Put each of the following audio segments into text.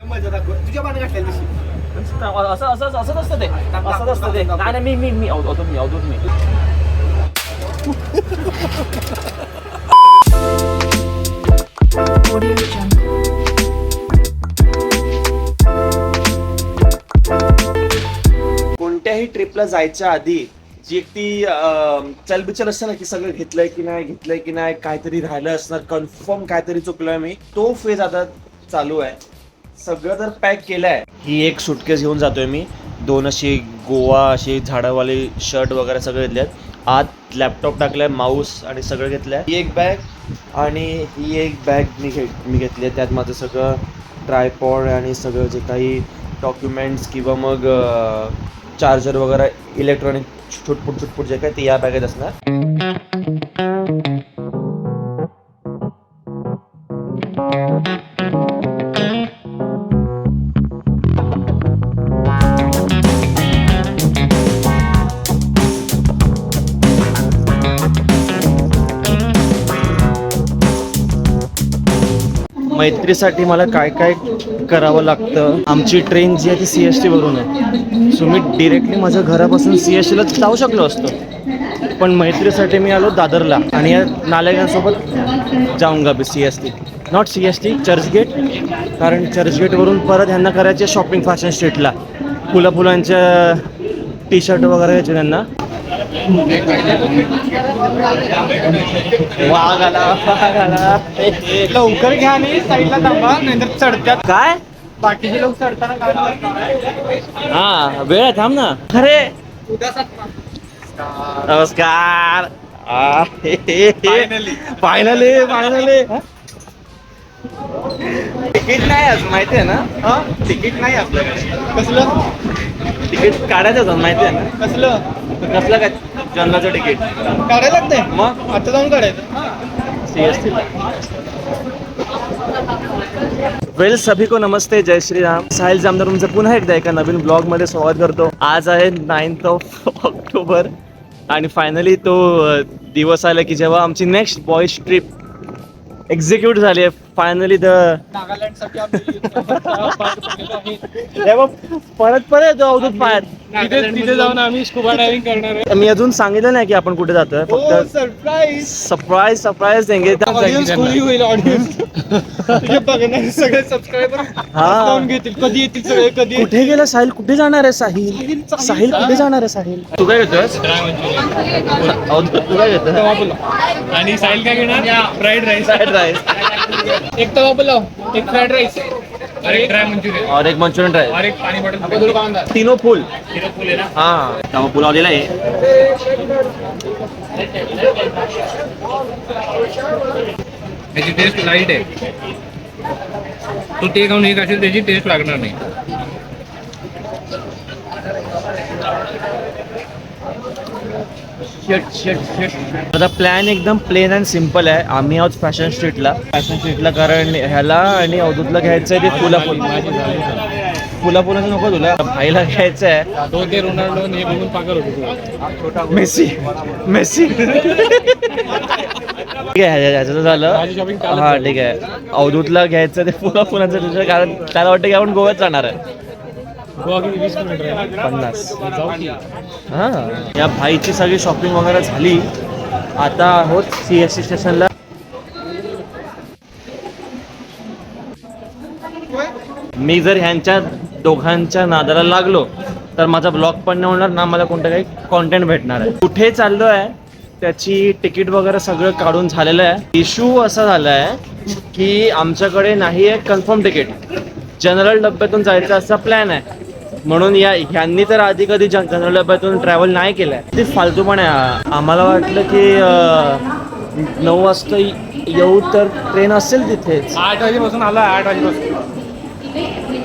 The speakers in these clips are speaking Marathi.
मजा दाखव तुझ्या पाणी घातल्या दिवशी असंच असतं ते असंच असतं ते नाही नाही मी अवधूत मी कोणत्याही ट्रिपला जायच्या आधी जी एक ती चलबिचल असते ना की सगळं घेतलंय की नाही काहीतरी राहिलं असणार कन्फर्म काहीतरी चुकलोय मी तो फेज आता चालू आहे सगळं तर पॅक केलंय ही एक सुटकेस घेऊन जातोय मी 2 अशी गोवा अशी झाडावाले शर्ट वगैरे सगळे घेतलेत आत लॅपटॉप टाकलाय माऊस आणि सगळं घेतलंय ही एक बॅग आणि ही एक बॅग मी घेतली आहे त्यात माझं सगळं ट्रायपॉड आणि सगळं जे काही डॉक्युमेंट्स किंवा मग चार्जर वगैरे इलेक्ट्रॉनिक छुटपुट जे काय ते या बॅगेत असणार मैत्रीसाठी मला काय काय करावं लागतं आमची ट्रेन जी आहे ती CST वरून आहे सो मी डिरेक्टली माझ्या घरापासून CSTला जाऊ शकलो असतो पण मैत्रीसाठी मी आलो दादरला आणि या नालेगांसोबत जाऊन गा CST नॉट CST चर्चगेट कारण चर्चगेटवरून परत ह्यांना करायचे शॉपिंग फॅशन स्ट्रीटला फुलांच्या टी-शर्ट वगैरे घ्यायचे त्यांना वाघ आला लवकर घ्या आणि साईडला थांबा नाहीतर चढत्यात काय बाकीचे लोक चढताना हा वेळ आहे थांब ना अरे नमस्कार फायनली तिकीट नाही आज माहिती आहे ना तिकीट नाही आपल्याकडे कसलं तिकीट काढायचं होतं माहिती आहे ना कसलं काय जन्माचं तिकीट काढायला लागतंय मग आता जाऊन काढायचं CST वेल सभी को नमस्ते जय श्री राम साहिल जामदार तुमचं पुन्हा एकदा एका नवीन ब्लॉग मध्ये स्वागत करतो आज आहे 9 ऑक्टोबर आणि फायनली तो दिवस आला की जेव्हा आमची नेक्स्ट बॉईज ट्रिप एक्झिक्यूट झाली आहे फायनली नागालँडसाठी परत येतो अवधूत पायात तिथे जाऊन आम्ही स्कुबा डायव्हिंग करणार आहे मी अजून सांगितलं नाही की आपण कुठे जातोय फक्त सरप्राईज देंगे होईल ऑडियन्स बघणार सगळे सबस्क्रायबर हा घेतील कधी येतील सगळे कधी कुठे गेला साहिल कुठे जाणार आहे साहिल कुठे जाणार आहे साहिल तू काय घेतोस तू काय घेतोय आणि साहिल काय घेणार फ्राईड राईस एक तवा पुलाव एक फ्राईड राईस और एक ड्राई मंचुरियन और एक मंचुरियन ड्राई और एक पानी बॉटल तीनों फुल है ना हाँ तवा पुलाव दिला आहे त्याची टेस्ट लाईट आहे तू ते खाऊन एक असेल त्याची टेस्ट लागणार नाही आता प्लॅन एकदम प्लेन अँड सिम्पल आहे आम्ही आहोत फॅशन स्ट्रीटला कारण ह्याला आणि अवधूतला घ्यायचं आहे ते फुलाचं नको तुला भाईला घ्यायचं आहे तो ते रोनाल्डो हे बघून पागल होतो मेसी ठीक आहे ह्याचं झालं हा ठीक आहे अवधूतला घ्यायचं ते फुलाचं कारण त्याला वाटतं की आपण गोव्यात जाणार आहे 50 हा या भाईची सगळी शॉपिंग वगैरे झाली आता आहोत CST स्टेशनला मी जर ह्यांच्या दोघांच्या नादाला लागलो तर माझा ब्लॉग पण नाही होणार ना मला कोणतं काही कॉन्टेंट भेटणार आहे कुठे चाललो आहे त्याची तिकीट वगैरे सगळं काढून झालेलं आहे इश्यू असा झाला आहे की आमच्याकडे नाही आहे कन्फर्म तिकीट जनरल डब्यातून जायचा असा प्लॅन आहे म्हणून ह्यांनी तर आधी कधी जनरल डब्यातून ट्रॅव्हल नाही केलंय ते फालतूपणे आम्हाला वाटलं की 9 वाजता येऊ तर ट्रेन असेल तिथेच 8 वाजेपासून आला 8 वाजेपासून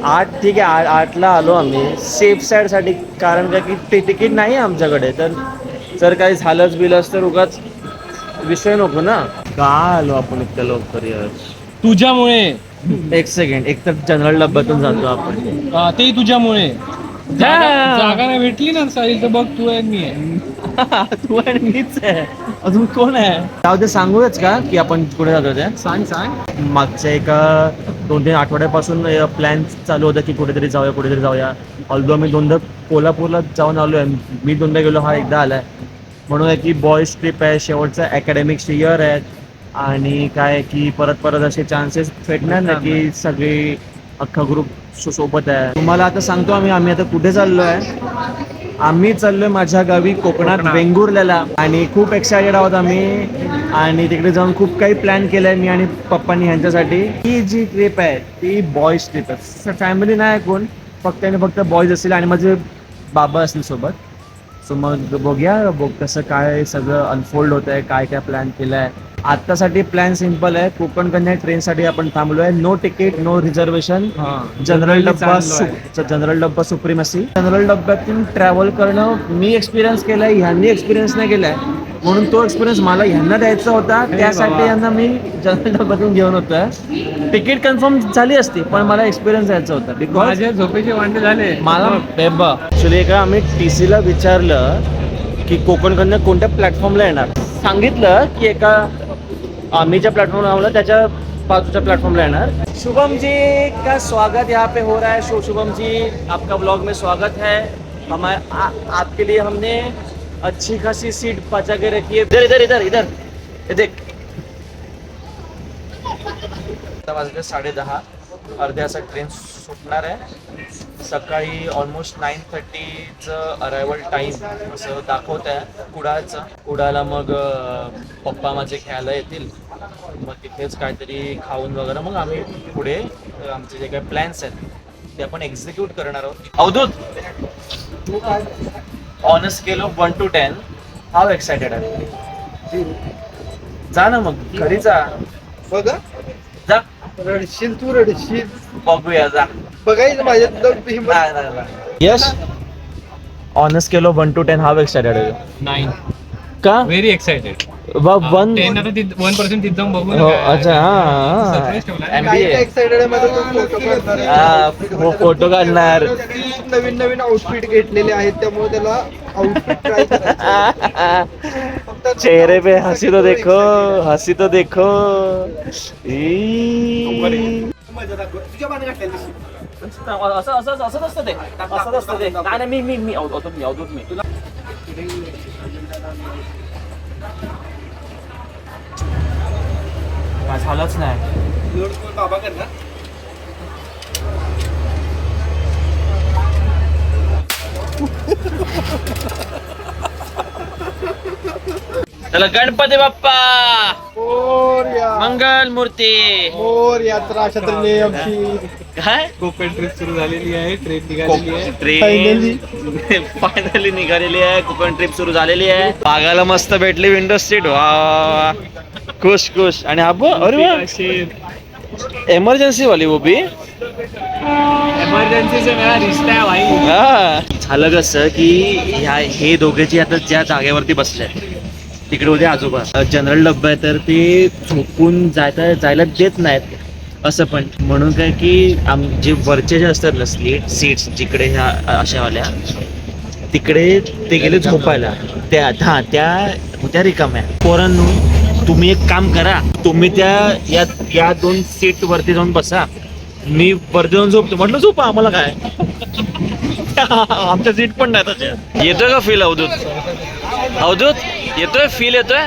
8 ठीक आहे 8ला आलो आम्ही सेफ साईडसाठी कारण का की तिकीट नाही आहे आमच्याकडे तर जर काही झालंच बिलंच तर उगाच विषय नको ना का आलो आपण इतक्या लवकर यार तुझ्यामुळे एक सेकंड एक तर जनरल डब्यातून जातो आपण ते तुझ्यामुळे जागा नाही भेटली ना साहिल तर बघ तू आहे मी आहे तू आणि मीच आहे अजून कोण आहे जाऊ ते सांगूच का की आपण कुठे जातो ते सांग मागच्या एका 2-3 आठवड्यापासून प्लॅन चालू होता की कुठेतरी जाऊया. ऑल्दो मी 2दा कोल्हापूरला जाऊन आलो आहे. मी 2दा गेलो, हा एकदा आला आहे. म्हणून आहे की बॉईज ट्रिप आहे, शेवटचा अकॅडमिक्स इयर आहे आणि काय की परत असे चान्सेस भेटणार ना की सगळी अख्खा ग्रुप सोबत आहे. तुम्हाला आता सांगतो आम्ही आता कुठे चाललो आहे. आम्ही चाललोय माझ्या गावी कोकणात वेंगुर्ल्याला आणि खूप एक्सायटेड आहोत आम्ही आणि तिकडे जाऊन खूप काही प्लॅन केलंय मी आणि पप्पांनी ह्यांच्यासाठी. ही जी ट्रिप आहे ती बॉईज ट्रिप आहे, फॅमिली नाही कोण, फक्त बॉईज असतील आणि माझे बाबा असतील सोबत. सो मग बघूया कसं काय सगळं अनफोल्ड होत आहे, काय प्लॅन केलं आहे. आत्तासाठी प्लॅन सिम्पल आहे. कोकण कन्या ट्रेनसाठी आपण थांबलो आहे. No ticket, no reservation, general डब्बा सुप्रीमसी. जनरल डब्यातून ट्रॅव्हल करणं मी एक्सपिरियन्स केलाय, ह्यांनी एक्सपिरियन्स नाही केलाय, म्हणून तो एक्सपिरियन्स मला ह्यांना द्यायचा होता. त्यासाठी यांना मी जनरल डब्यातून घेऊन होतोय. तिकीट कन्फर्म झाली असती पण मला एक्सपिरियन्स द्यायचा होता. बिकॉज माझ्या झोपेचे वांडे झाले मला बेबा ऍक्च्युली एका आम्ही TC ला विचारलं की कोकण कन्या कोणत्या प्लॅटफॉर्मला येणार. सांगितलं की एका आम्ही ज्या प्लेटफॉर्म लावला त्याच्या बाजूच्या प्लेटफॉर्मला येणार. शुभम जी का स्वागत यहाँ पे हो रहा है. शुभम जी आपका ब्लॉग में स्वागत है. आपके लिए हमने अच्छी खासी सीट बचा के रखी है. इधर ये देख. आता वाजले 10:30. अर्ध्याचा ट्रेन सुटणार आहे. सकाळी ऑलमोस्ट 9:30चं अरायवल टाईम असं दाखवत आहे कुडाळचं. कुडाळला मग पप्पा माझे घ्यायला येतील. मग तिथेच काहीतरी खाऊन वगैरे मग आम्ही पुढे आमचे जे काही प्लॅन्स आहेत ते आपण एक्झिक्यूट करणार आहोत. Avadhut, on a scale of 1 to 10 how excited आहे? जा ना मग घरी जा. बघा जा रडशील तू रडशील. बघूया जा. बघायचं माझ्या Yash, on a scale of 1 to 10 how excited आहे? 9. का? Very excited. 1 10 आता 1% तिथं जाऊन बघू हो. अच्छा हा MBA एक्साइटेड आहे माझा तो फोटो काढणार आहे. फोटो काढणार. नवीन आउटफिट घेतलेले आहेत त्यामुळे त्याला आउटफिट ट्राय करायचं. चेहरे पे हंसी तो देखो. असं असतं ते. नाही मी अवधूत मी तुला झालंच नाही. बाबा करणार. चला गणपती बाप्पा मोरया. मंगल मूर्ती. मोरया. छत्री आमची काय कोकण ट्रिप सुरू झालेली आहे. ट्रेन निघालेली आहे. ट्रेन फायनली निघालेली आहे. कोकण ट्रिप सुरू झालेली आहे. बागाला मस्त भेटली विंडो सीट. वा खुश. आणि हा अरे वा एमर्जन्सी वाली वो भी इमर्जन्सी से मेरा रिश्ता है भाई. हा. झालं कसं की हे दोघे आता ज्या जागेवरती बसले तिकडे होते आजोबा. जनरल डब्बा आहे तर ते झोपून जायला देत नाहीत असं पण. म्हणून काय की जे वरचे जे असतात ना सीट्स जिकडे ह्या अशावाल्या तिकडे ते गेले झोपायला. त्या रिकाम्या. पोरांनो तुम्ही एक काम करा, तुम्ही या 2 सीट वरती जाऊन बसा, मी वरती जाऊन झोपतो. म्हटलं झोपा आम्हाला काय. आमच्या सीट पण नाही तशा. येतोय का फील अवधूत येतोय फील येतोय.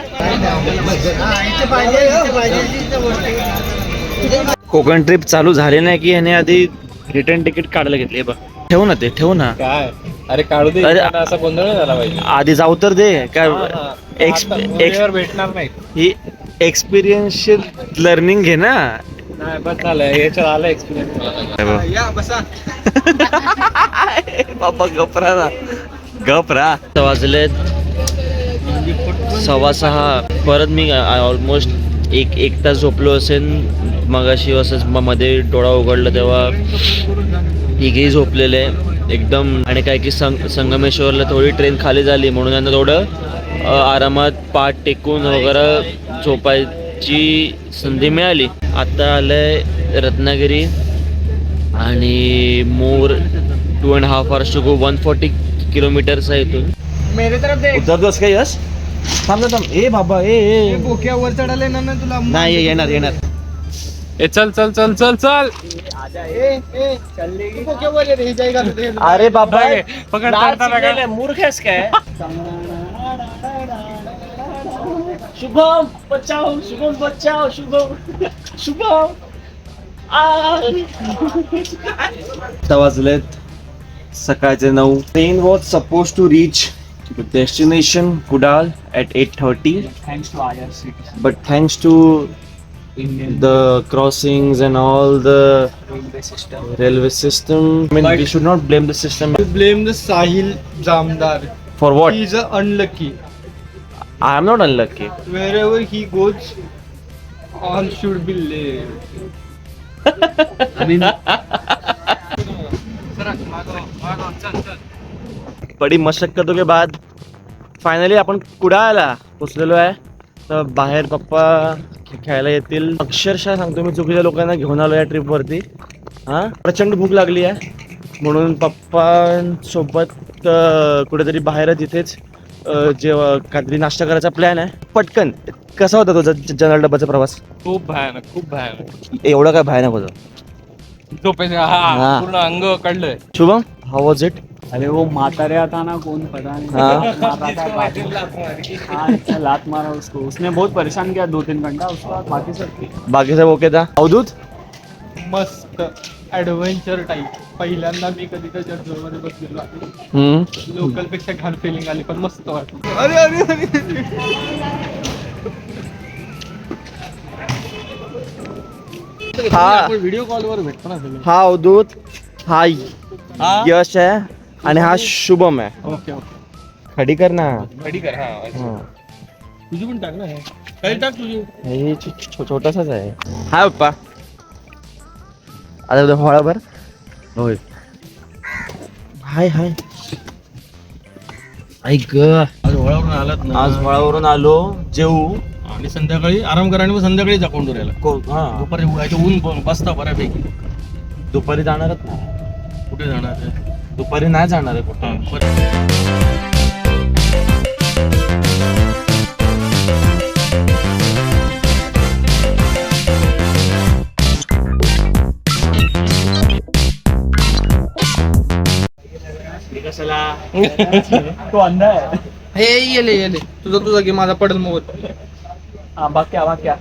कोकण ट्रिप चालू झाली नाही की ह्याने आधी रिटर्न तिकीट काढायला घेतले. बघ ठेवू ना काय अरे काढू दे. असा गोंधळ नाही झाला पाहिजे. आधी जाऊ तर दे. काय भेटणार नाही. ही एक्सपिरियन्शियल लर्निंग घे ना. नाही बस झालं याच्यात आलं एक्सपिरियन्स. या बसा. बाबा गपरा. वाजले 6:15. परत मी ऑलमोस्ट एक तास झोपलो असेल. मगाशी असंच मध्ये डोळा उघडला तेव्हा तिघेही झोपलेले एकदम. आणि काय की संगमेश्वरला थोडी ट्रेन खाली झाली म्हणून त्यांना थोडं आरामात पाठ टेकून वगैरे झोपायची संधी मिळाली. आता आलंय रत्नागिरी आणि मोर 2.5 hours to go. 140 kilometers आहे इथून. मेरे तरफ देख. उतरतोस का यश? थांब. ए बाबा ए बोक्या वर चढाले ना तुला. नाही येणार ए चल चल चल चल चल अरे बाबा पकड लाल पकडता signal आहे, मूर्ख आहेस काय? शुभम बचाओ, शुभम बचाओ, शुभम शुभम वाजलेत सकाळचे 9. Train was suppose to reach destination Kudal at 8:30, but thanks to the crossings and all the railway system, I mean, we should not blame the system. Blame the Sahil Jamdar. For what? He is unlucky. I am not unlucky. Wherever he goes, all should be late. बड़ी मशक्कतों के बाद फायनली आपण कुडाळला पोचलेलो आहे. तर बाहेर पप्पा खेळायला येतील. अक्षरशः सांगतो मी, चुकीच्या लोकांना घेऊन आलो या ट्रिपवरती. हां, प्रचंड भूक लागली आहे म्हणून पप्पांसोबत कुठेतरी बाहेरच इथेच जेव्हा काहीतरी नाश्ता करायचा प्लॅन आहे. पटकन, कसा होता तुझा जनरल डब्बाचा प्रवास? खूप भयानक. एवढं काय भयानक होतं? झोपेचं हा. पूर्ण अंग कळलंय. Shubham, how was it? अरे वो मातारे था ना, कौन पता नहीं हाँ। हाँ, इसने लात मारा उसको, उसने बहुत परेशान किया 2-3 घंटा. उसके बाद बाकी सब ठीक. बाकी सब ओके था? अवधूत? मस्त ऍडव्हेंचर टाईप. पहिल्यांदा मी कधी त्याच्या मध्ये बसलेलो आहे. हम्म. लोकल पेक्षा घाण फिलिंग आली, पण मस्त वाटलं. अरे अरे हा, व्हिडिओ कॉलवर भेटतो ना सगळे. हा अवधूत, हा यश आहे आणि हा शुभम आहे. Okay okay. खडी कर ना. रेडी कर. हा हा. तुझी पण टाक ना हे. काही टाक तुझी. हे छोटासाच आहे. हाय पप्पा. आता उद्या फळाभर होय. हाय हाय. ऐक, आज ओळावरून आलात ना. आज फळावरून आलो, जेऊ आणि संध्याकाळी आराम करा आणि मग संध्याकाळी जाऊन राहिला. हा, दुपारी उगायचं ऊन बसता बऱ्यापैकी. दुपारी जाणारच ना. कुठे जाणार आहे? दुपारी नाही जाणार आहे कुठं. तो अंधा है. हे येले तुझा की माझा पडल मोत. हाँ, भाग क्या.